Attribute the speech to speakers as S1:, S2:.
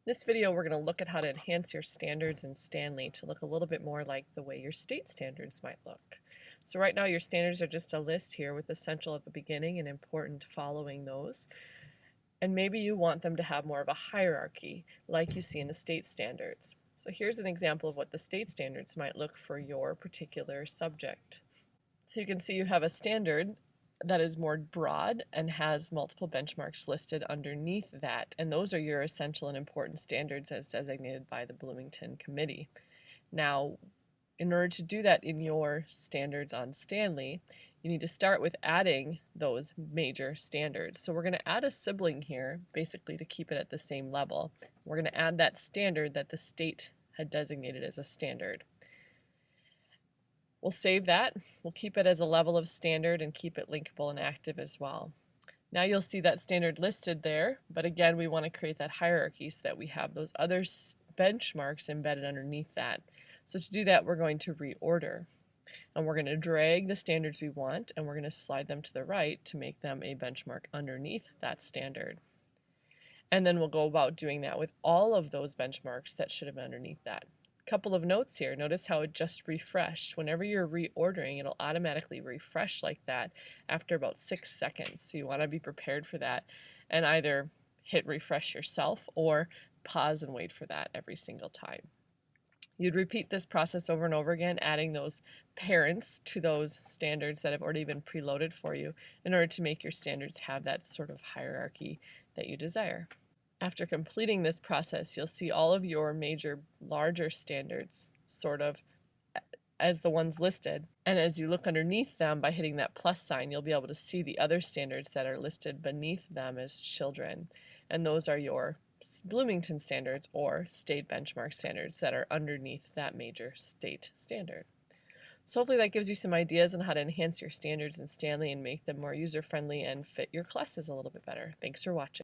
S1: This video, we're going to look at how to enhance your standards in Stanley to look a little bit more like the way your state standards might look. So right now your standards are just a list here with essential at the beginning and important following those. And maybe you want them to have more of a hierarchy like you see in the state standards. So here's an example of what the state standards might look for your particular subject. So you can see you have a standard that is more broad and has multiple benchmarks listed underneath that, and those are your essential and important standards as designated by the Bloomington Committee. Now, in order to do that in your standards on Stanley, you need to start with adding those major standards. So we're going to add a sibling here, basically to keep it at the same level. We're going to add that standard that the state had designated as a standard. We'll save that. We'll keep it as a level of standard and keep it linkable and active as well. Now you'll see that standard listed there, but again, we want to create that hierarchy so that we have those other benchmarks embedded underneath that. So to do that, we're going to reorder. And we're going to drag the standards we want, and we're going to slide them to the right to make them a benchmark underneath that standard. And then we'll go about doing that with all of those benchmarks that should have been underneath that. Couple of notes here. Notice how it just refreshed. Whenever you're reordering, it'll automatically refresh like that after about 6 seconds. So you want to be prepared for that and either hit refresh yourself or pause and wait for that every single time. You'd repeat this process over and over again, adding those parents to those standards that have already been preloaded for you in order to make your standards have that sort of hierarchy that you desire. After completing this process, you'll see all of your major larger standards sort of as the ones listed. And as you look underneath them by hitting that plus sign, you'll be able to see the other standards that are listed beneath them as children. And those are your Bloomington standards or state benchmark standards that are underneath that major state standard. So hopefully that gives you some ideas on how to enhance your standards in Stanley and make them more user-friendly and fit your classes a little bit better. Thanks for watching.